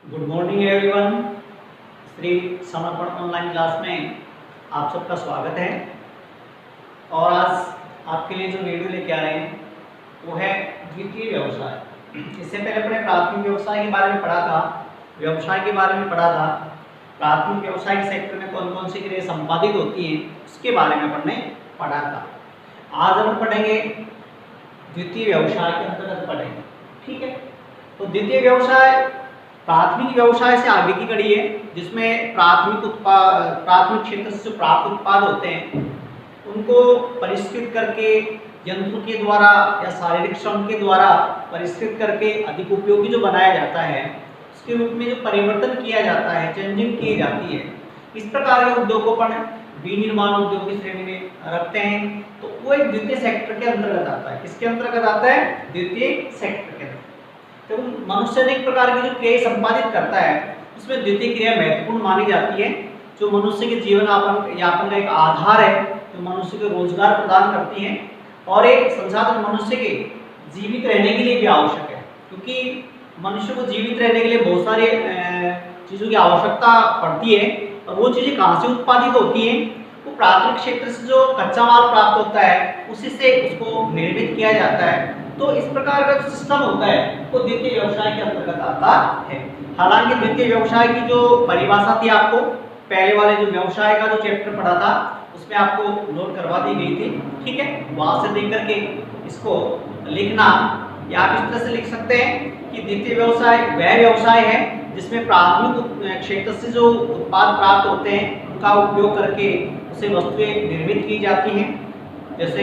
Good morning everyone. Shri समर्पण online class में आप सबका स्वागत है। और आज आपके लिए जो वीडियो लेके आ रहे हैं वो है द्वितीय व्यवसाय। इससे पहले अपने प्राथमिक व्यवसाय के बारे में पढ़ा था, व्यवसाय के बारे में पढ़ा था। प्राथमिक व्यवसाय के सेक्टर में कौन कौन सी क्रियाएं संपादित होती हैं उसके बारे में अपन ने पढ़ा था। आज हम पढ़ेंगे द्वितीय व्यवसाय के अंतर्गत पढ़ेंगे। ठीक है, तो द्वितीय व्यवसाय प्राथमिक व्यवसाय से आगे की कड़ी है, जिसमें प्राथमिक क्षेत्र से जो प्राप्त उत्पाद होते हैं उनको परिष्कृत करके यंत्र के द्वारा या शारीरिक श्रम के द्वारा परिष्कृत करके अधिक उपयोगी जो बनाया जाता है उसके रूप में जो परिवर्तन किया जाता है, चेंजिंग की जाती है, इस प्रकार के उद्योगों पर विनिर्माण उद्योग की श्रेणी में रखते हैं। तो वो एक द्वितीय सेक्टर के अंतर्गत आता है। किसके अंतर्गत आता है? द्वितीय सेक्टर के अंतर्गत। तो मनुष्य अनेक प्रकार की जो क्रियाएं संपादित करता है उसमें द्वितीय क्रिया महत्वपूर्ण मानी जाती है, जो मनुष्य के जीवन यापन का एक आधार है, जो मनुष्य को रोजगार प्रदान करती है और एक संसाधन मनुष्य के जीवित रहने के लिए भी आवश्यक है, क्योंकि मनुष्य को जीवित रहने के लिए बहुत सारे चीज़ों की आवश्यकता पड़ती है। और वो चीज़ें कहाँ से उत्पादित होती हैं? वो प्राथमिक क्षेत्र से जो कच्चा माल प्राप्त होता है उसी से उसको निर्मित किया जाता है। तो इस प्रकार का जो सिस्टम होता है वो द्वितीय व्यवसाय के अंतर्गत आता है। हालांकि द्वितीय व्यवसाय की जो परिभाषा थी आपको पहले वाले जो व्यवसाय का जो चैप्टर पढ़ा था उसमें आपको नोट करवा दी गई थी। ठीक है, वहां से देख करके इसको लिखना, या आप इस तरह से लिख सकते हैं कि द्वितीय व्यवसाय वह व्यवसाय है जिसमें प्राथमिक क्षेत्र से जो उत्पाद प्राप्त होते हैं उनका उपयोग करके उसे वस्तुएं निर्मित की जाती हैं। जैसे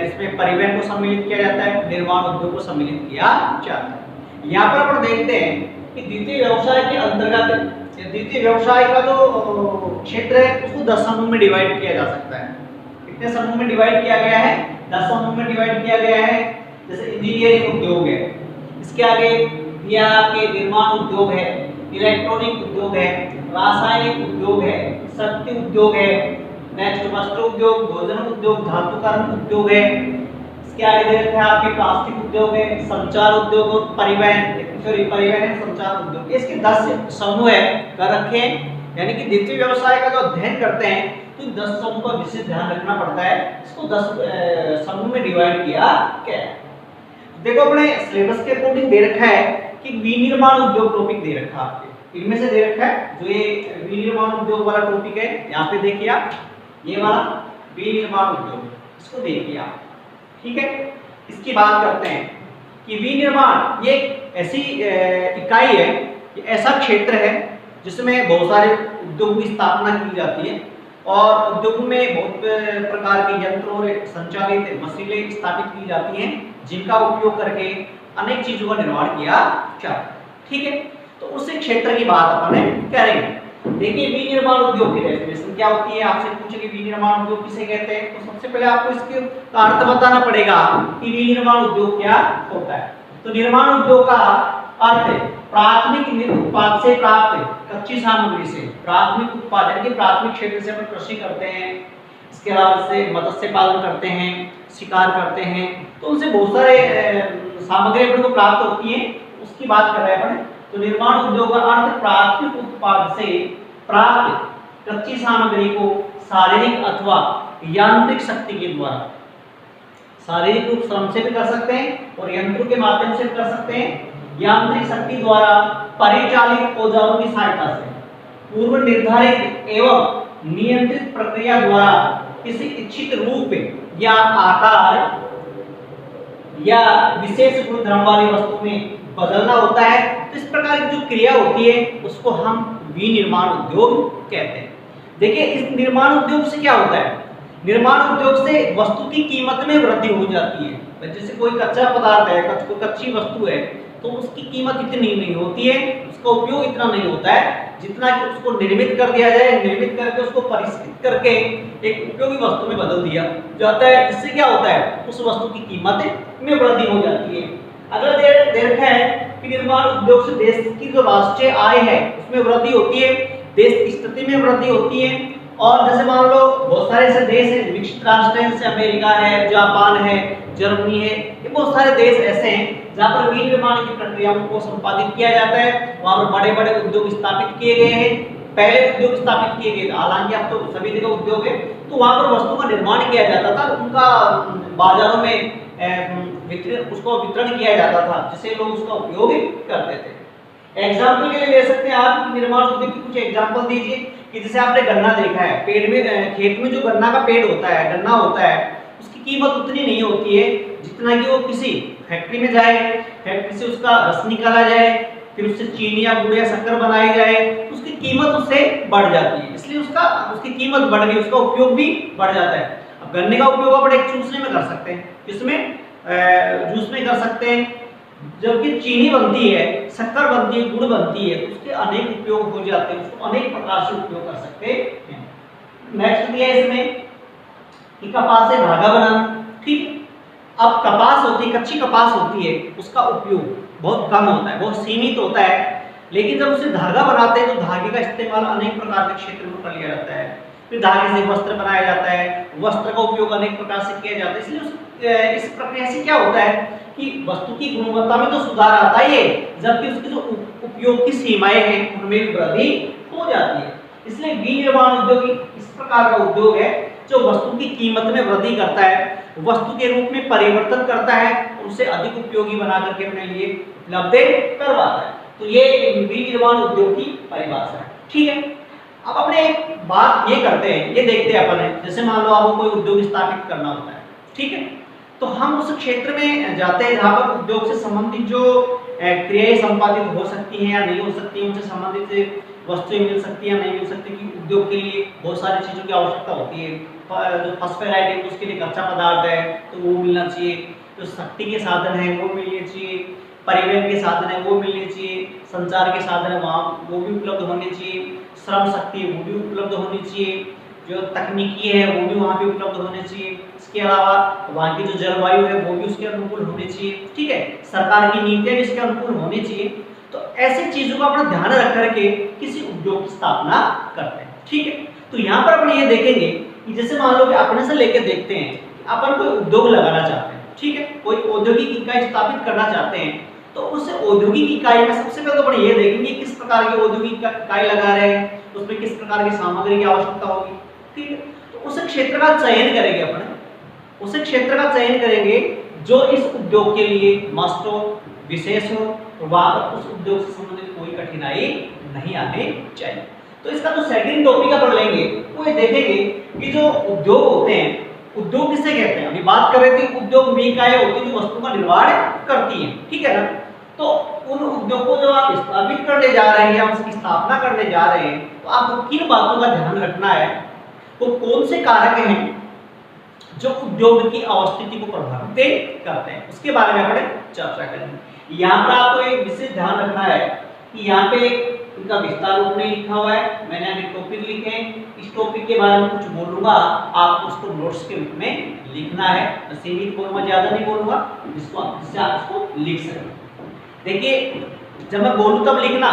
इसमें परिवहन को सम्मिलित किया जाता है, निर्माण उद्योग को सम्मिलित किया जाता है। यहाँ पर अपन देखते हैं कि द्वितीय व्यवसाय के अंतर्गत द्वितीय व्यवसाय का जो क्षेत्र है उसको 10 समूह में डिवाइड किया जा सकता है। कितने समूह में डिवाइड किया गया है? 10 समूह में डिवाइड किया गया है। जैसे इंजीनियरिंग उद्योग है, इसके आगे या के निर्माण उद्योग है, इलेक्ट्रॉनिक उद्योग है, रासायनिक उद्योग है, शक्ति उद्योग है, नेक्स्ट वस्त्र उद्योग, भोजन उद्योग, धातुकर्म उद्योग है। इसके आगे दे रखे हैं आपके प्लास्टिक उद्योग है, संचार उद्योग और परिवहन संचार उद्योग। इसके 10 समूह है कर रखे हैं। यानी कि द्वितीय व्यवसाय का जो अध्ययन करते हैं तो इन 10 समूह का विशेष ध्यान रखना पड़ता है। इसको 10 समूह में डिवाइड किया गया है। देखो अपने सिलेबस के अकॉर्डिंग दे रखा है कि विनिर्माण उद्योग टॉपिक दे रखा है आपके, इनमें से दे रखा है जो ये विनिर्माण उद्योग वाला टॉपिक है। यहाँ पे देखिए आप ये वाला विनिर्माण उद्योग, इसको देखिए आप। ठीक है, इसकी बात करते हैं कि विनिर्माण ये एक ऐसी इकाई है, ये ऐसा क्षेत्र है जिसमें बहुत सारे उद्योगों की स्थापना की जाती है और उद्योग में बहुत प्रकार के यंत्र और संचालित मशीनें स्थापित की जाती हैं जिनका उपयोग करके अनेक चीजों का निर्माण किया जाता है। ठीक है, तो उस क्षेत्र की बात अपन करेंगे। देखिए विनिर्माण उद्योग की डेफिनेशन क्या होती है, आपसे पूछेंगे विनिर्माण उद्योग किसे कहते हैं, तो सबसे पहले आपको इसके अर्थ बताना पड़ेगा कि विनिर्माण उद्योग क्या होता है। तो निर्माण उद्योग का अर्थ है प्राथमिक उत्पाद से प्राप्त कच्ची सामग्री से, प्राथमिक उत्पाद यानी प्राथमिक क्षेत्र से अपन कृषि करते हैं, इसके अलावा से मत्स्य पालन करते हैं, शिकार करते हैं, तो उनसे बहुत सारे सामग्री अपन को प्राप्त होती है, उसकी बात कर रहे हैं अपन। तो निर्माण उद्योग का अर्थ प्राथमिक उत्पाद से प्राप्त कच्ची सामग्री को शारीरिक अथवा यांत्रिक शक्ति के द्वारा, शारीरिक रूप श्रम से भी कर सकते हैं और यंत्रों के माध्यम से भी कर सकते हैं, यांत्रिक शक्ति द्वारा परिचालित औजारों की सहायता से पूर्व निर्धारित एवं नियंत्रित प्रक्रिया द्वारा किसी इच्छित रूप या आकार या विशेष गुणधर्म वाली वस्तु में बदलना होता है। तो इस प्रकार की जो क्रिया होती है उसको हम विनिर्माण उद्योग कहते हैं। देखिए इस निर्माण उद्योग से क्या होता है? निर्माण उद्योग से वस्तु की कीमत में वृद्धि हो जाती है। जैसे कोई कच्चा पदार्थ है, कच्ची वस्तु है, तो उसकी कीमत इतनी नहीं होती है, उसका उपयोग इतना नहीं होता है जितना कि उसको निर्मित कर दिया जाए, निर्मित करके उसको परिष्कृत करके एक उपयोगी वस्तु में बदल दिया जाता है। इससे क्या होता है? उस वस्तु की कीमत में वृद्धि हो जाती है। अगला दे रखा है कि निर्माण उद्योग से देश की जो राष्ट्रीय आय है उसमें वृद्धि होती है, देश की स्थिति में वृद्धि होती है और जैसे मान लो बहुत सारे ऐसे देश हैं विकसित राष्ट्र हैं, जैसे अमेरिका है, जापान है, जर्मनी है, ये बहुत सारे देश ऐसे हैं जहाँ पर विनिर्माण की प्रक्रियाओं को संपादित किया जाता है। वहाँ पर बड़े बड़े उद्योग स्थापित किए गए हैं, पहले उद्योग स्थापित किए गए, हालांकि अब तो सभी जगह उद्योग है। तो वहाँ पर वस्तुओं का निर्माण किया जाता था, उनका बाजारों में उसको वितरण किया जाता था, जिससे लोग उसका उपयोग करते थे। एग्जाम्पल के लिए ले सकते हैं आप निर्माण उद्योग की कुछ एग्जाम्पल दीजिए कि जैसे आपने गन्ना देखा है, पेड़ में खेत में जो गन्ना का पेड़ होता है, गन्ना होता है, उसकी कीमत उतनी नहीं होती है जितना कि वो किसी फैक्ट्री में जाए, फैक्ट्री से उसका रस निकाला जाए, फिर उससे चीनी या गुड़ या शक्कर बनाई जाए, तो उसकी कीमत उससे बढ़ जाती है, इसलिए उसकी कीमत बढ़ गई, उसका उपयोग भी बढ़ जाता है। अब गन्ने का उपयोग आप एक चूसने में कर सकते हैं, इसमें जूस में कर सकते हैं, जबकि चीनी बनती है, शक्कर बनती है, गुड़ बनती है, उसके अनेक उपयोग हो जाते हैं, उसको अनेक प्रकार से उपयोग कर सकते हैं। नेक्स्ट दिया है इसमें कि कपास से धागा बनाना, ठीक है। अब कपास होती है, कच्ची कपास होती है, उसका उपयोग बहुत कम होता है, बहुत सीमित होता है, लेकिन जब उसे धागा बनाते हैं तो धागे का इस्तेमाल अनेक प्रकार के क्षेत्र में कर लिया जाता है। फिर धागे से वस्त्र बनाया जाता है, वस्त्र का उपयोग अनेक प्रकार से किया जाता है। इसलिए इस प्रक्रिया से क्या होता है कि वस्तु की गुणवत्ता में तो सुधार आता ही है, जबकि उसके जो उपयोग की सीमाएं हैं उनमें भी वृद्धि हो जाती है। इसलिए विनिर्माण उद्योग इस प्रकार का उद्योग है जो वस्तु की कीमत में वृद्धि करता है, वस्तु के रूप में परिवर्तन करता है और उसे अधिक उपयोगी बना करके अपने लिए उपलब्ध करवाता है। तो ये विनिर्माण उद्योग की परिभाषा है, ठीक है। अब अपने एक बात ये करते हैं, ये देखते हैं अपन, जैसे मान लो आपको कोई उद्योग स्थापित करना होता है, ठीक है, तो हम उस क्षेत्र में जाते हैं जहाँ पर उद्योग से संबंधित जो क्रियाएं संपादित हो सकती हैं या नहीं हो सकती हैं, उनसे संबंधित वस्तुएं मिल सकती हैं या नहीं मिल सकती, कि उद्योग के लिए बहुत सारी चीज़ों की आवश्यकता होती है। जो फर्स्ट वैरायटी है उसके लिए कच्चा पदार्थ है तो वो मिलना चाहिए, जो शक्ति के साधन है वो मिलने चाहिए, परिवहन के साधन है वो मिलने चाहिए, संचार के साधन है वहाँ वो भी उपलब्ध होने चाहिए, श्रम शक्ति वो भी उपलब्ध होनी चाहिए, जो तकनीकी है वो भी वहाँ पे उपलब्ध होने चाहिए। इसके अलावा वहाँ की जो जलवायु है वो भी उसके अनुकूल होनी चाहिए, ठीक है, सरकार की नीतियाँ भी इसके अनुकूल होनी चाहिए। तो ऐसी चीजों का अपना ध्यान रख करके किसी उद्योग की स्थापना करते हैं, ठीक है। तो यहाँ पर अपन ये देखेंगे कि जैसे मान लो कि अपने से लेकर देखते हैं कि अपन कोई उद्योग लगाना चाहते हैं, ठीक है, कोई औद्योगिक इकाई स्थापित करना चाहते हैं, तो उस औद्योगिक इकाई में सबसे पहले तो अपन ये देखेंगे किस प्रकार की औद्योगिक इकाई लगा रहे हैं, उसमें किस प्रकार की सामग्री की आवश्यकता होगी, ठीक है। तो उस क्षेत्र का चयन करेंगे अपन, उस क्षेत्र का चयन करेंगे जो इस उद्योग के लिए मस्ट हो, विशेष हो, तो वहां पर उस उद्योग से संबंधित कोई कठिनाई नहीं आनी चाहिए। तो इसका जो सेकंड टॉपिक अपन लेंगे वो ये देखेंगे कि जो उद्योग होते हैं, उद्योग किसे कहते हैं। अभी बात कर रहे थे उद्योग में इकाई होती है जो वस्तु का निर्माण करती है, ठीक है ना। तो उन उद्योग को जब आप स्थापित करने जा रहे हैं या उसकी स्थापना करने जा रहे हैं, तो आपको किन बातों का ध्यान रखना है, वो कौन से कारक हैं जो उद्योग की अवस्थिति को प्रभावित करते हैं, उसके बारे में अपन चर्चा करेंगे। यहाँ पर आपको एक विशेष ध्यान रखना है कि यहाँ पे इनका विस्तार रूप में लिखा हुआ है, मैंने अभी टॉपिक लिखे हैं, इस टॉपिक के बारे में कुछ बोलूंगा, आप उसको नोट्स के रूप में लिखना है, सीमित बोलूंगा, ज्यादा नहीं बोलूंगा, जिससे आप उसको लिख सकें। देखिए जब मैं बोलूँ तब लिखना,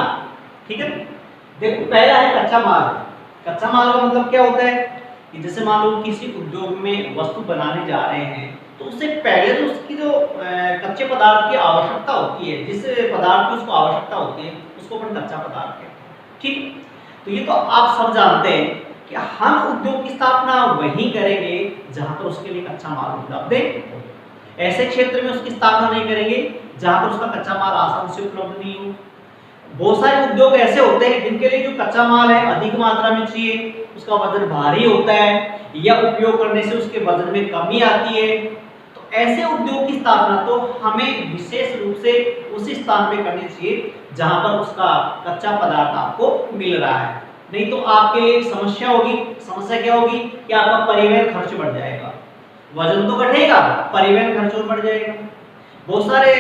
ठीक है। देखो पहला है कच्चा माल। कच्चा माल का मतलब क्या होता है कि जैसे मान लो किसी उद्योग में वस्तु बनाने जा रहे हैं, तो उससे पहले तो उसकी जो कच्चे पदार्थ की आवश्यकता होती है, जिस पदार्थ की उसको आवश्यकता होती है उसको अपन कच्चा पदार्थ कहते हैं, ठीक। तो ये तो आप सब जानते हैं कि हम उद्योग की स्थापना वहीं करेंगे जहां पर उसके लिए कच्चा माल उपलब्ध है। ऐसे क्षेत्र में उसकी स्थापना नहीं करेंगे जहां पर उसका कच्चा माल आसानी से उपलब्ध नहीं हो। बहुत सारे उद्योग ऐसे होते हैं जिनके लिए जो कच्चा माल है अधिक मात्रा में चाहिए, उसका वजन भारी होता है या उपयोग करने से उसके वजन में कमी आती है। तो ऐसे उद्योग की स्थापना तो हमें विशेष रूप से उसी स्थान पे करनी चाहिए जहां पर उसका कच्चा पदार्थ आपको मिल रहा है, नहीं तो आपके लिए एक समस्या होगी। समस्या क्या होगी कि आपका परिवहन खर्च बढ़ जाएगा, वजन तो घटेगा, परिवहन खर्च और बढ़ जाएगा। बहुत सारे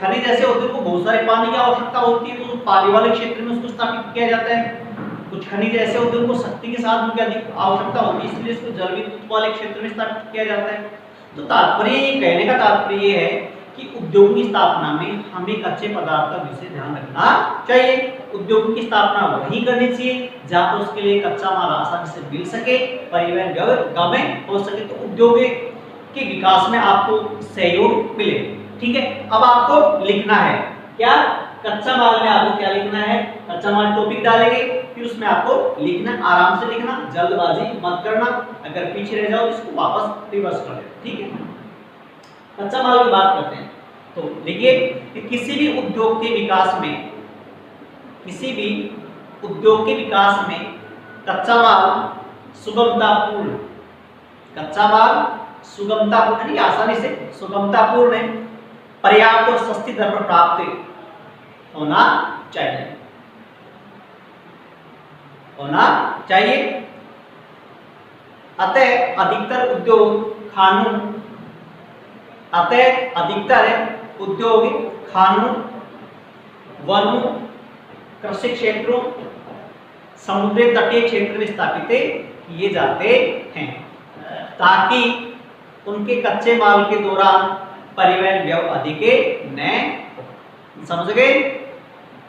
खनिज ऐसे होते हैं, बहुत सारे पानी की आवश्यकता होती है, तो पानी वाले क्षेत्र में उसको स्थापित किया जाता है। कुछ खनिज ऐसे होते हैं उनको शक्ति के साथ उनकी अधिक आवश्यकता होती है, इसलिए इसको जल विद्युत वाले क्षेत्र में स्थापित किया जाता है। तो तात्पर्य ये कहने का तात्पर्य ये है कि उद्योग की स्थापना में हमें कच्चे पदार्थ का विशेष ध्यान रखना चाहिए। उद्योगों की स्थापना वहीं करनी चाहिए जहां पर उसके लिए कच्चा माल आसानी से मिल सके, परिवहन गव्य हो सके, तो उद्योग के विकास में आपको सहयोग मिले। ठीक है, अब आपको लिखना है क्या, कच्चा माल में आपको क्या लिखना है, कच्चा माल टॉपिक डालेंगे, फिर उसमें आपको लिखना, आराम से लिखना, जल्दबाजी मत करना, अगर पीछे रह जाओ तो इसको वापस रिवर्स कर देना। ठीक है, कच्चा माल की बात करते हैं तो देखिए कि किसी भी उद्योग के विकास में, किसी भी उद्योग के विकास में कच्चा माल सुगमतापूर्ण, कच्चा माल सुगमतापूर्ण यानी आसानी से सुगमतापूर्ण पर्याप्त और सस्ती दर पर प्राप्त होना चाहिए, होना चाहिए। अतः अधिकतर उद्योग खानों, अतः अधिकतर उद्योग खानों, वनों, कृषि क्षेत्रों, समुद्री तटीय क्षेत्र में स्थापित किए जाते हैं ताकि उनके कच्चे माल के दौरान परिवहन व्यय अधिक न हो। समझ गए?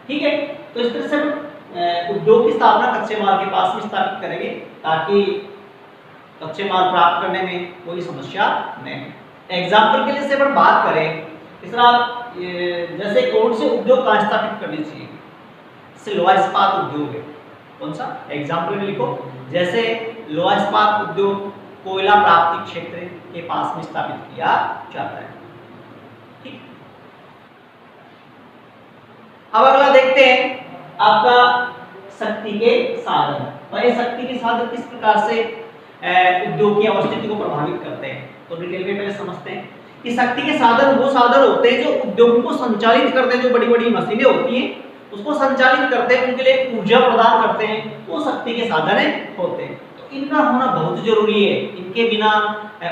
ठीक है, तो इस तरह से उद्योग की स्थापना कच्चे माल के पास में स्थापित करेंगे ताकि कच्चे माल प्राप्त करने में कोई समस्या नहीं। एग्जाम्पल के लिए से अगर बात करें, इस तरह जैसे कौन से उद्योग कहाँ स्थापित करने चाहिए, जैसे लोहा इस्पात उद्योग है, कौन सा एग्जाम्पल में लिखो, जैसे लोहा इस्पात उद्योग कोयला प्राप्ति क्षेत्र के पास में स्थापित किया जाता है। ठीक, अब अगला देखते हैं आपका शक्ति के साधन। वह शक्ति के साधन किस प्रकार से उद्योग की अवस्थिति को प्रभावित करते हैं, तो डिटेल में पहले समझते हैं कि शक्ति के साधन वो साधन होते हैं जो उद्योग को संचालित करते हैं, जो बड़ी बड़ी मशीनें होती हैं उसको संचालित करते हैं, उनके लिए ऊर्जा प्रदान करते हैं, वो शक्ति के साधन होते हैं। तो इनका होना बहुत जरूरी है, इनके बिना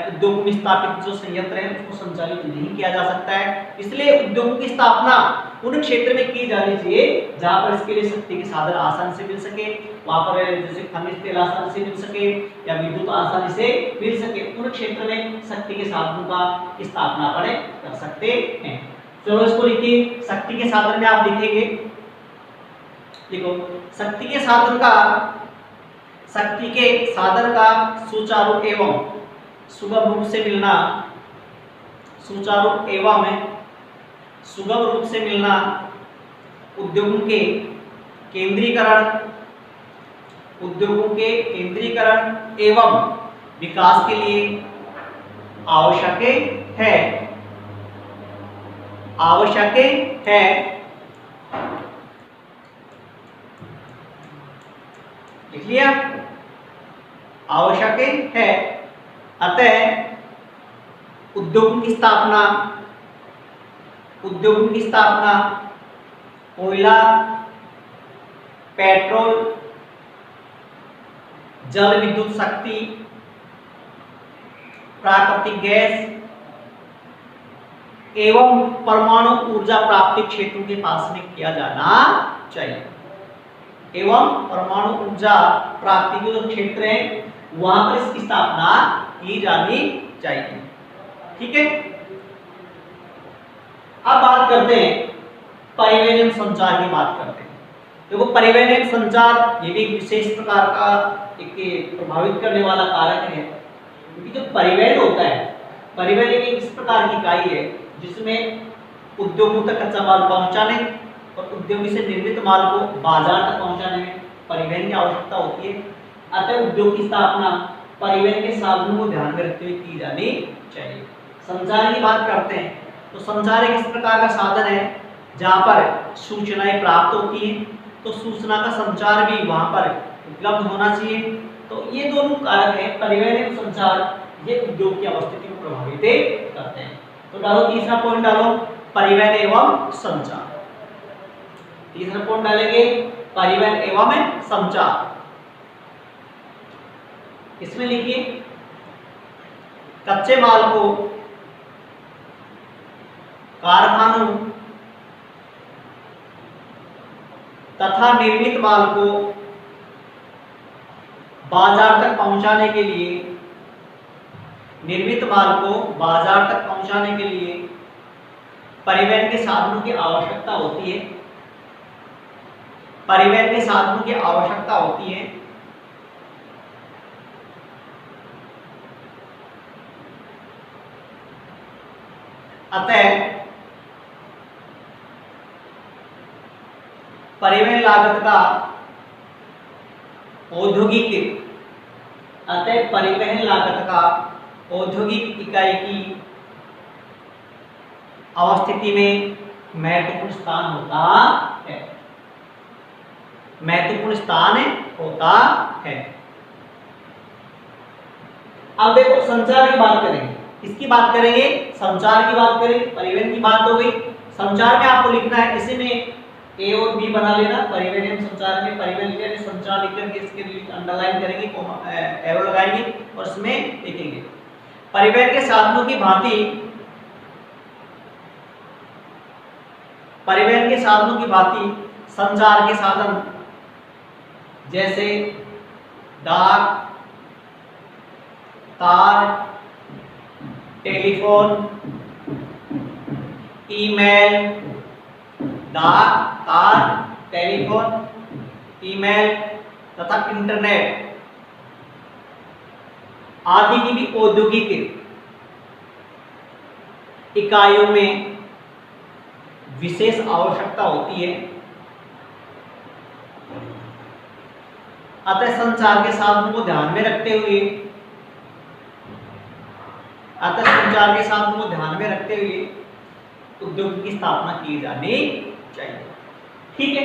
उद्योग में स्थापित जो संयंत्र है उसको संचालित नहीं किया जा सकता है। इसलिए उद्योगों की स्थापना उन क्षेत्र में की जानी चाहिए जहां पर इसके लिए शक्ति के साधन आसानी से मिल सके, वहां पर जैसे खनिज तेल आसानी से मिल सके या विद्युत आसानी से मिल सके, उन क्षेत्र में शक्ति के साधनों का स्थापना अपने कर सकते हैं। चलो इसको लिखिए, शक्ति के साधन में आप लिखेंगे, देखो शक्ति के साधन का, शक्ति के साधन का सुचारू एवं सुगम रूप से मिलना, सुचारू एवं सुगम रूप से मिलना उद्योगों के केंद्रीकरण, उद्योगों के केंद्रीकरण एवं विकास के लिए आवश्यक है, आवश्यक है। लिख लिया, आवश्यक है। अतः उद्योगों की स्थापना, उद्योगों की स्थापना कोयला, पेट्रोल, जल विद्युत शक्ति, प्राकृतिक गैस एवं परमाणु ऊर्जा प्राप्ति क्षेत्रों के पास में किया जाना चाहिए, एवं परमाणु ऊर्जा प्राप्ति के जो क्षेत्र है वहां पर इसकी स्थापना की जानी चाहिए। ठीक है, अब बात करते हैं परिवहन एवं संचार की बात करते हैं। देखो परिवहन एवं संचार ये भी एक विशेष प्रकार का एक प्रभावित करने वाला कारक है, क्योंकि जो परिवहन होता है, परिवहन एक इस प्रकार की इकाई है जिसमें उद्योगों तक कच्चा माल पहुंचाने और उद्योग से निर्मित माल को बाजार तक पहुंचाने में परिवहन की आवश्यकता होती है। अतः उद्योग की स्थापना परिवहन के साधनों को ध्यान में रखते हुए की जानी चाहिए। संचार की बात करते हैं तो संचार एक इस प्रकार का साधन है जहां पर सूचनाएं प्राप्त होती हैं, तो सूचना का संचार भी वहां पर उपलब्ध होना चाहिए। तो ये दोनों कारक है, परिवहन एवं संचार, ये उद्योग की अवस्थिति को प्रभावित करते हैं। तो डालो तीसरा पॉइंट, डालो परिवहन एवं संचार। तीसरा पॉइंट डालेंगे परिवहन एवं संचार। इसमें लिखिए कच्चे माल को कारखानों तथा निर्मित माल को बाजार तक पहुंचाने के लिए, निर्मित माल को बाजार तक पहुंचाने के लिए परिवहन के साधनों की आवश्यकता होती है। परिवहन के साधनों की आवश्यकता होती है। अतः परिवहन लागत का परिवहन लागत का औद्योगिक इकाई की अवस्थिति में महत्वपूर्ण स्थान होता है। महत्वपूर्ण स्थान होता है। अब देखो संचार की बात करेंगे। किसकी बात करेंगे? संचार की बात करेंगे। परिवहन की बात हो गई। संचार में आपको लिखना है, इसी में ए और बी बना लेना। परिवहन एवं संचार में परिवहन लिखा है, संचार लिख करके इसके लिए अंडरलाइन करेंगे, एरो लगाएंगे और इसमें लिखेंगे परिवहन के साधनों की भांति। परिवहन के साधनों की भांति संचार के साधन जैसे डाक, तार, टेलीफोन, ईमेल, डाक, तार, टेलीफोन, ईमेल तथा इंटरनेट आदि की भी औद्योगिक इकाइयों में विशेष आवश्यकता होती है। अतः संचार के साधनों को ध्यान में रखते हुए उद्योग की स्थापना की जानी चाहिए। ठीक है,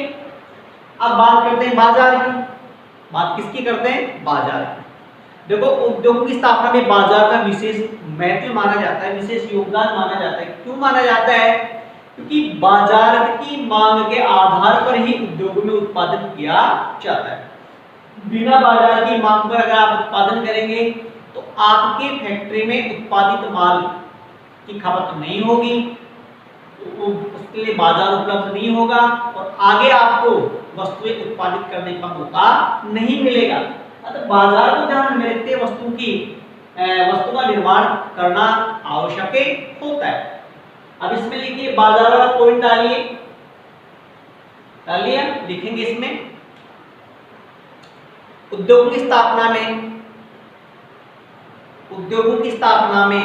अब बात करते हैं बाजार की। बात किसकी करते हैं? बाजार की। देखो, उद्योग की स्थापना में बाजार का विशेष महत्व माना जाता है, विशेष योगदान माना जाता है। क्यों माना जाता है? क्योंकि बाजार की मांग के आधार पर ही उद्योग में उत्पादन किया जाता है। बिना बाजार की मांग पर अगर आप उत्पादन करेंगे तो आपके फैक्ट्री में उत्पादित माल की खपत नहीं होगी, उसके लिए बाजार उपलब्ध नहीं होगा और आगे आपको वस्तुएं उत्पादित करने का मौका नहीं मिलेगा। अतः बाजार को ध्यान में रखते वस्तु का निर्माण करना आवश्यक होता है। अब इसमें लिखिए, बाजार वाला पॉइंट डालिए, लिखेंगे इसमें उद्योगों की स्थापना में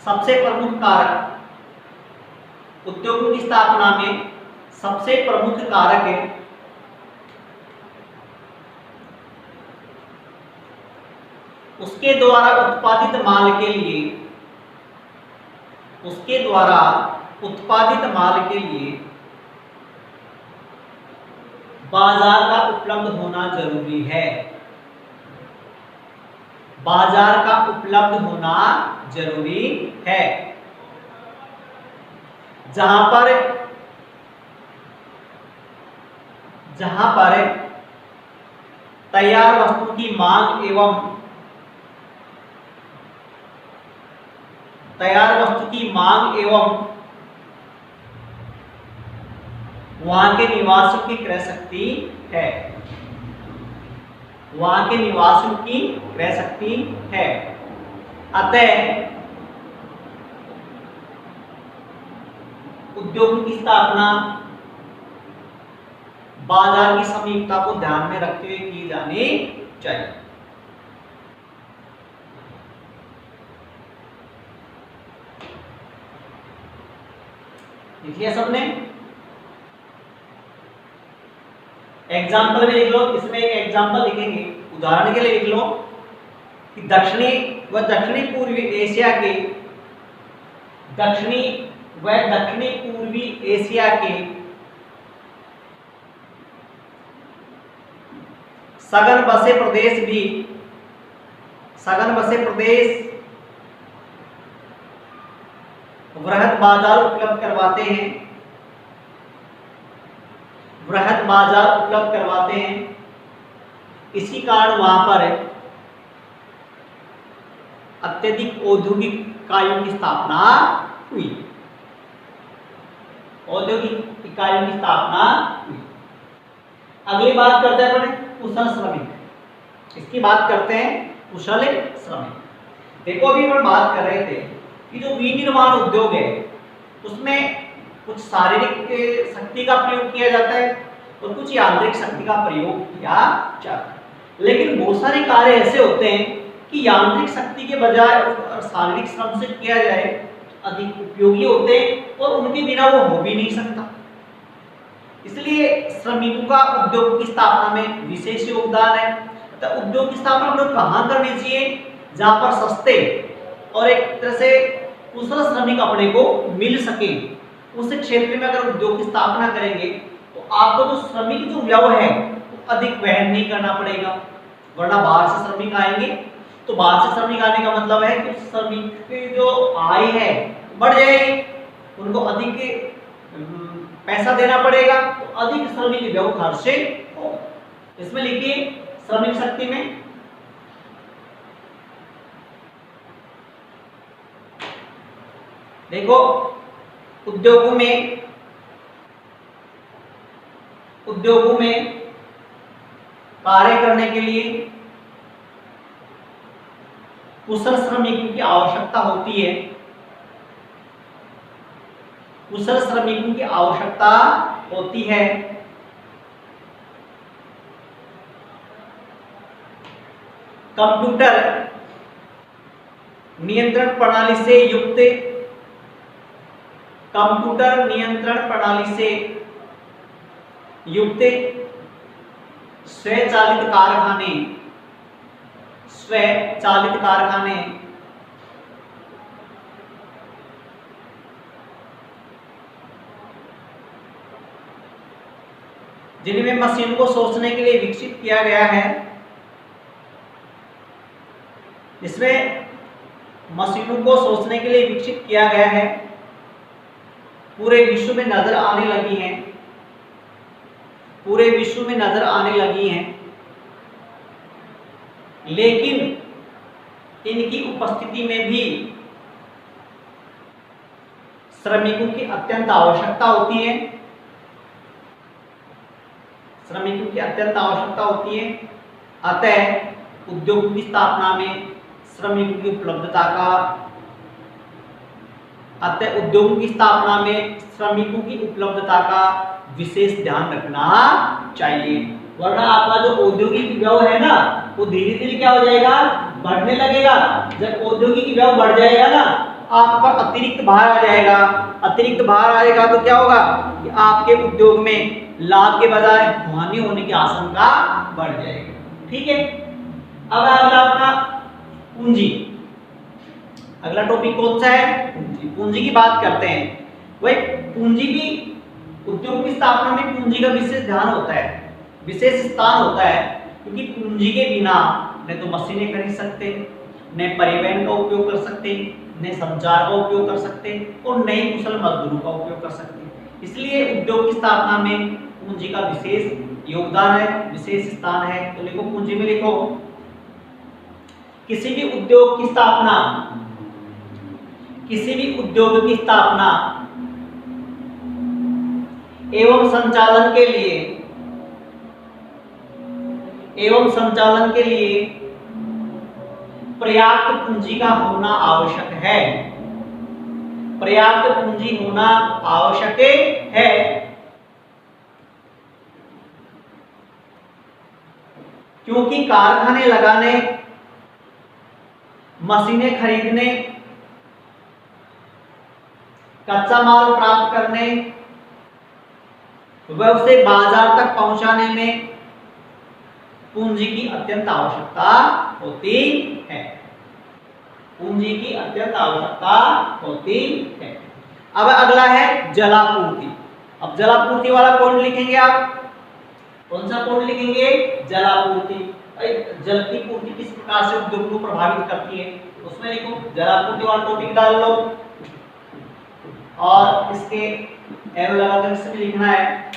सबसे प्रमुख कारक है उसके द्वारा उत्पादित माल के लिए बाजार का उपलब्ध होना जरूरी है। बाजार का उपलब्ध होना जरूरी है। जहां पर तैयार वस्तु की मांग एवं वहां के निवासियों की क्रय शक्ति है। अतः उद्योग की स्थापना बाजार की समीपता को ध्यान में रखते हुए की जानी चाहिए। लिखिए सबने, एग्जाम्पल में लिख लो। इसमें एक एग्जाम्पल लिखेंगे, उदाहरण के लिए लिख लो कि दक्षिणी पूर्वी एशिया के सघन बसे प्रदेश वृहद बाजार उपलब्ध करवाते हैं। इसी कारण वहां पर अत्यधिक औद्योगिक इकाइयों की स्थापना हुई। अगली बात करते हैं अपन कुशल श्रमिक। इसकी बात करते हैं कुशल श्रमिक। देखो, अभी हम बात कर रहे थे कि जो विनिर्माण उद्योग है उसमें कुछ शारीरिक शक्ति का प्रयोग किया जाता है और कुछ यांत्रिक शक्ति का प्रयोग किया जाता है। लेकिन बहुत सारे कार्य ऐसे होते हैं कि यांत्रिक शक्ति के बजाय शारीरिक श्रम से किया जाए अधिक उपयोगी होते हैं और उनके बिना वो हो भी नहीं सकता। इसलिए श्रमिकों का उद्योग की स्थापना में विशेष योगदान है। तो उद्योग की स्थापना हम लोग कहाँ करनी चाहिए? जहाँ पर सस्ते और एक तरह से कुशल श्रमिक अपने को मिल सके, उस क्षेत्र में अगर उद्योग की स्थापना करेंगे तो आपको जो श्रमिक जो व्यय है वो अधिक वहन नहीं करना पड़ेगा। वरना बाहर से श्रमिक आएंगे तो बाहर से श्रमिक आने का मतलब है कि श्रमिक की जो आय है बढ़ जाएगी, उनको अधिक पैसा देना पड़ेगा, तो अधिक श्रमिक व्यय खर्चे हो। इसमें लिखिए श्रमिक शक्ति में देखो उद्योगों में कार्य करने के लिए कुशल श्रमिकों की आवश्यकता होती है। कुशल श्रमिकों की आवश्यकता होती है। कंप्यूटर नियंत्रण प्रणाली से युक्त स्वचालित कारखाने जिनमें मशीन को सोचने के लिए विकसित किया गया है। इसमें मशीनों को सोचने के लिए विकसित किया गया है, पूरे विश्व में नजर आने लगी हैं। लेकिन इनकी उपस्थिति में भी श्रमिकों की अत्यंत आवश्यकता होती है। अतः उद्योग की स्थापना में श्रमिकों की उपलब्धता का विशेष ध्यान रखना चाहिए। वरना आपका जो औद्योगिक व्यय है ना वो धीरे धीरे क्या हो जाएगा? बढ़ने लगेगा। जब औद्योगिक व्यय बढ़ जाएगा ना आप पर अतिरिक्त भार आ जाएगा। अतिरिक्त भार आएगा तो क्या होगा कि आपके उद्योग में लाभ के बजाय हानि होने की आशंका बढ़ जाएगी। ठीक है, अब अगला अपना पूंजी। अगला टॉपिक कौन सा है? पूंजी की बात करते हैं। वही पूंजी भी उद्योग की स्थापना में पूंजी का विशेष ध्यान होता है, विशेष स्थान होता है, क्योंकि पूंजी के बिना न तो मशीनें खरीद सकते, न परिवहन का उपयोग कर सकते, न संचार का उपयोग कर सकते और नए कुशल मजदूरों का उपयोग कर सकते। इसलिए उद्योग की स्थापना में पूंजी का विशेष योगदान है, विशेष स्थान है। तो लिखो पूंजी में लिखो किसी भी उद्योग की स्थापना एवं संचालन के लिए पर्याप्त पूंजी का होना आवश्यक है। पर्याप्त पूंजी होना आवश्यक है। क्योंकि कारखाने लगाने, मशीनें खरीदने, कच्चा माल प्राप्त करने व उसे बाजार तक पहुंचाने में पूंजी की अत्यंत आवश्यकता होती है। पूंजी की अत्यंत आवश्यकता होती है। अब अगला है जलापूर्ति। अब जलापूर्ति वाला पॉइंट लिखेंगे आप। कौन सा पॉइंट लिखेंगे? जलापूर्ति। जल की पूर्ति किस प्रकार से उद्योग को प्रभावित करती है उसमें लिखो, जलापूर्ति वाला टॉपिक डाल लो और इसके एरो लगाकर इसमें लिखना है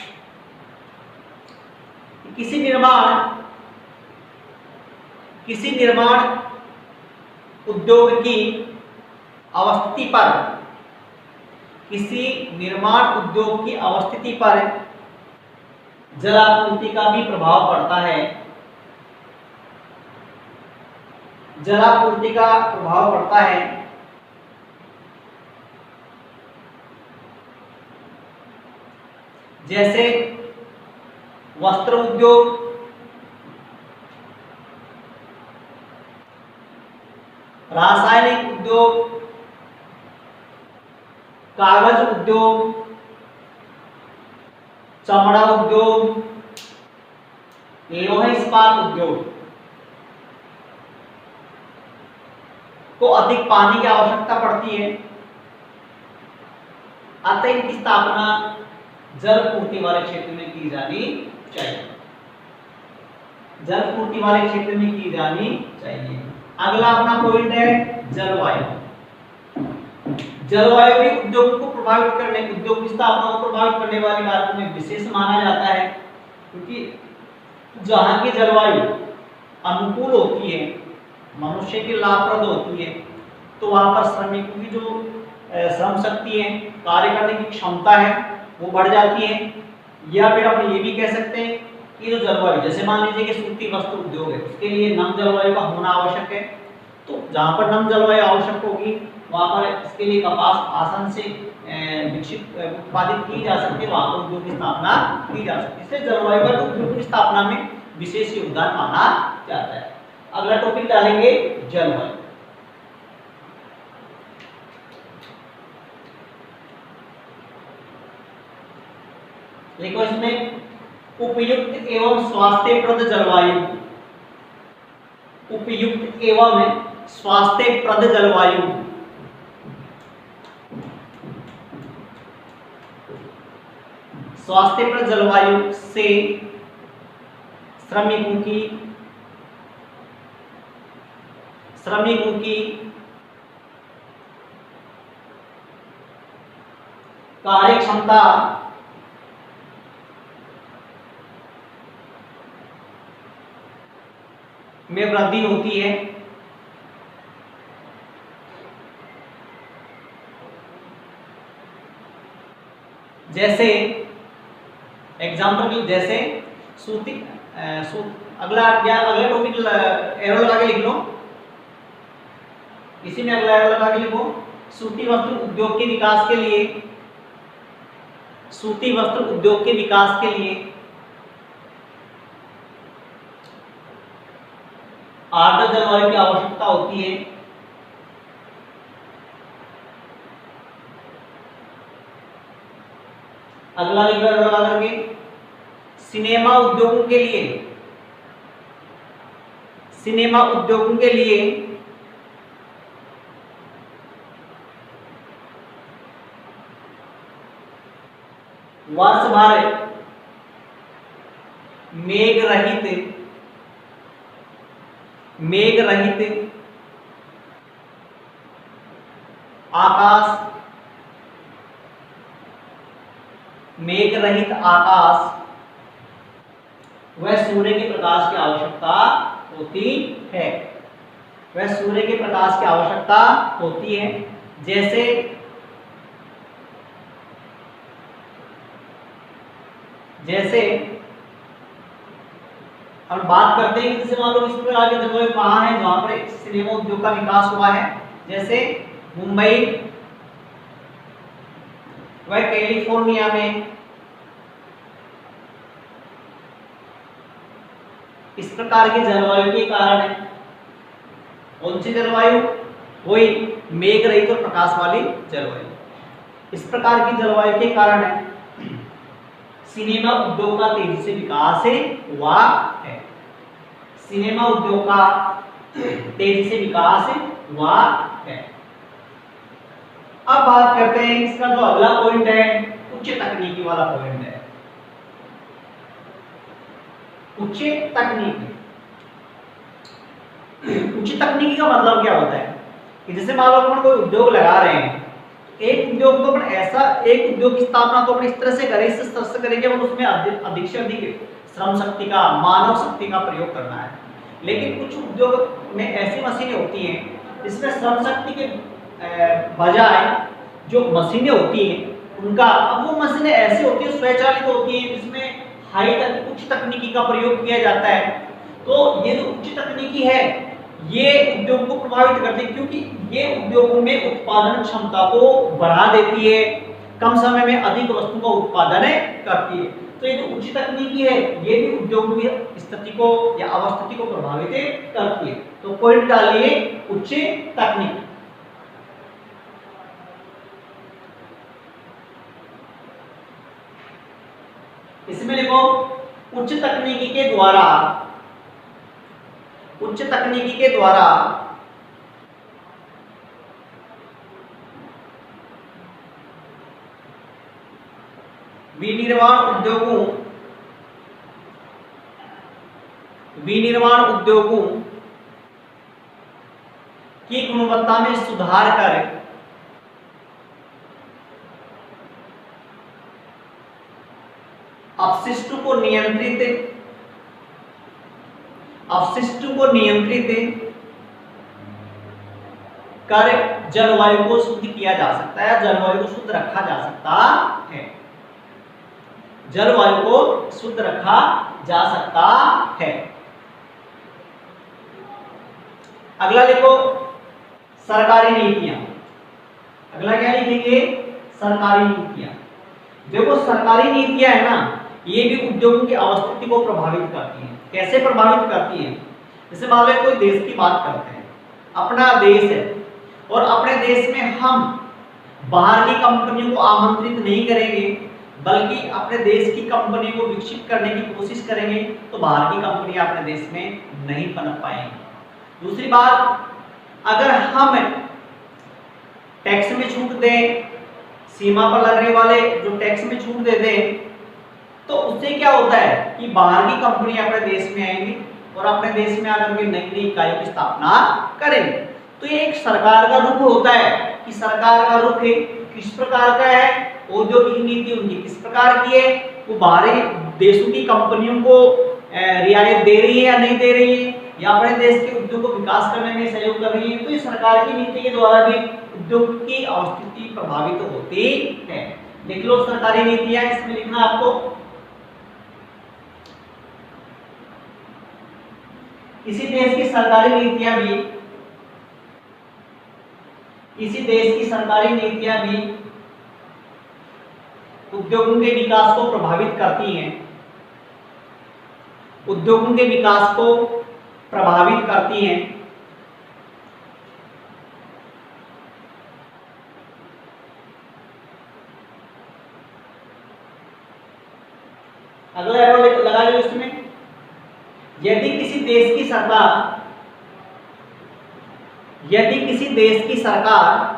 किसी निर्माण उद्योग की अवस्थिति पर, किसी निर्माण उद्योग की अवस्थिति पर जलापूर्ति का भी प्रभाव पड़ता है। जलापूर्ति का प्रभाव पड़ता है। जैसे वस्त्र उद्योग, रासायनिक उद्योग, कागज उद्योग, चमड़ा उद्योग, लोह इस्पात उद्योग को अधिक पानी की आवश्यकता पड़ती है, अतः इनकी स्थापना जल पूर्ति वाले क्षेत्र में की जानी चाहिए। जल पूर्ति वाले क्षेत्र में की जानी चाहिए। अगला अपना पॉइंट है जलवायु। जलवायु भी उद्योग को प्रभावित करने, उद्योग की स्थापना को प्रभावित करने वाली कारकों में विशेष माना जाता है, क्योंकि जहां की जलवायु अनुकूल होती है, मनुष्य के लाभप्रद होती है, तो वहां पर श्रमिकों की जो श्रम शक्ति है, कार्य करने की क्षमता है, वो बढ़ जाती है। या फिर हम ये भी कह सकते हैं कि जो जलवायु, जैसे मान लीजिए कि सूती वस्त्र उद्योग है, उसके लिए नम जलवायु का होना आवश्यक है। तो जहाँ पर नम जलवायु आवश्यक होगी वहाँ पर इसके लिए कपास आसान से विकसित उत्पादित की जा सकती है, वहाँ पर उद्योग की स्थापना की जा सकती है। इसलिए जलवायु का उद्योग की स्थापना में विशेष योगदान माना जाता है। अगला टॉपिक डालेंगे जलवायु। देखो इसमें उपयुक्त एवं स्वास्थ्यप्रद जलवायु, उपयुक्त एवं स्वास्थ्यप्रद जलवायु, स्वास्थ्यप्रद जलवायु से श्रमिकों की कार्य क्षमता में वृद्धि होती है। जैसे एग्जाम्पल, जैसे सूती अगला टॉपिक एरो लगा के लिख लो, इसी में अगला एरो लगा के लिखो। सूती वस्त्र उद्योग के विकास के लिए, सूती वस्त्र उद्योग के विकास के लिए आर्द्र जलवायु की आवश्यकता होती है। अगला लिखो लगा करके, सिनेमा उद्योगों के लिए, सिनेमा उद्योगों के लिए वर्ष भर मेघ रहित आकाश, मेघ रहित आकाश वह सूर्य के प्रकाश की आवश्यकता होती है, वह सूर्य के प्रकाश की आवश्यकता होती है। जैसे हम बात करते हैं, जैसे मान लो इस प्रकार के जलवायु कहाँ है जहाँ पर सिनेमा उद्योग का विकास हुआ है, जैसे मुंबई, वह कैलिफोर्निया में। इस प्रकार की जलवायु के कारण है। कौन सी जलवायु? वही मेघ रहित और प्रकाश वाली जलवायु। इस प्रकार की जलवायु के कारण है सिनेमा उद्योग का तेजी से विकास हुआ है। सिनेमा उद्योग का तेजी से विकास हुआ है। अब बात करते हैं इसका जो अगला पॉइंट है, उच्च तकनीकी वाला पॉइंट है। उच्च तकनीकी, उच्च तकनीकी का मतलब क्या होता है कि जैसे मान लो अपन कोई उद्योग लगा रहे हैं, एक उद्योग तो अपन ऐसा, एक उद्योग की स्थापना तो अपन इस तरह से करें, इस स्तर से करेंगे अपन उसमें अधिक से अधिक श्रम शक्ति का, मानव शक्ति का प्रयोग करना है। लेकिन कुछ उद्योग में ऐसी मशीनें होती हैं जिसमें श्रम शक्ति के बजाय जो मशीनें होती हैं उनका, अब वो मशीनें ऐसी होती हैं स्वचालित होती हैं जिसमें उच्च तकनीकी का प्रयोग किया जाता है। तो ये जो उच्च तकनीकी है ये उद्योग को प्रभावित करती है, क्योंकि ये उद्योगों में उत्पादन क्षमता को बढ़ा देती है, कम समय में अधिक वस्तु का उत्पादन करती है। तो ये जो उच्च तकनीकी है ये भी उद्योग की स्थिति को या अवस्थिति को प्रभावित करती है। तो पॉइंट डालिए उच्च तकनीक। इसमें लिखो उच्च तकनीकी के द्वारा विनिर्माण उद्योगों की गुणवत्ता में सुधार कर अपशिष्ट को नियंत्रित कर जलवायु को शुद्ध किया जा सकता है, जलवायु को शुद्ध रखा जा सकता है। जलवायु को शुद्ध रखा जा सकता है। अगला लिखो सरकारी नीतियां। अगला क्या लिखेंगे? सरकारी नीतियां। देखो सरकारी नीतियां है ना, ये भी उद्योगों की अवस्थिति को प्रभावित करती हैं। कैसे प्रभावित करती हैं? जैसे मान लो कोई देश की बात करते हैं, अपना देश है और अपने देश में हम बाहर की कंपनियों को आमंत्रित नहीं करेंगे, बल्कि अपने देश की कंपनी को विकसित करने की कोशिश करेंगे, तो बाहर की कंपनी अपने देश में नहीं पनप पाएंगी। दूसरी बात, अगर हम टैक्स में छूट दें, सीमा पर लगने वाले जो टैक्स में छूट दे दें, तो उससे क्या होता है कि बाहर की कंपनी अपने देश में आएंगी और अपने देश में आकर के नई नई इकाइयों की स्थापना करेंगे। तो ये एक सरकार का रुख होता है कि सरकार का रुख किस प्रकार का है, औद्योगिक नीति उनकी किस प्रकार की है, वो बाहरी देशों की कंपनियों को रियायत दे रही है या नहीं दे रही है, या अपने देश के उद्योग को विकास करने में सहयोग कर रही है। तो ये सरकार की नीति के द्वारा भी उद्योग की अवस्थिति प्रभावित होती है। लिख लो सरकारी नीतियां, इसमें लिखना आपको किसी देश की सरकारी नीतियां भी उद्योगों के विकास को प्रभावित करती हैं। उद्योगों के विकास को प्रभावित करती हैं। अगला एरो लगा लो इसमें, यदि किसी देश की सरकार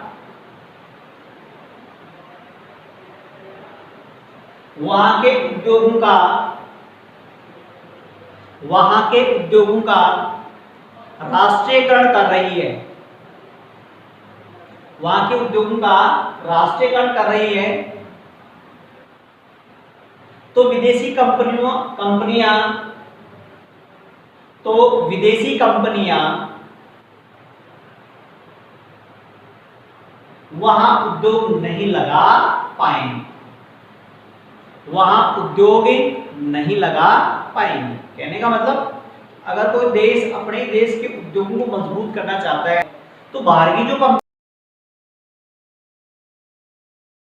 वहां के उद्योगों का राष्ट्रीयकरण कर रही है, वहां के उद्योगों का राष्ट्रीयकरण कर रही है, तो विदेशी कंपनियां वहां उद्योग नहीं लगा पाएंगे, कहने का मतलब अगर कोई देश अपने देश के उद्योगों को मजबूत करना चाहता है, तो बाहर की जो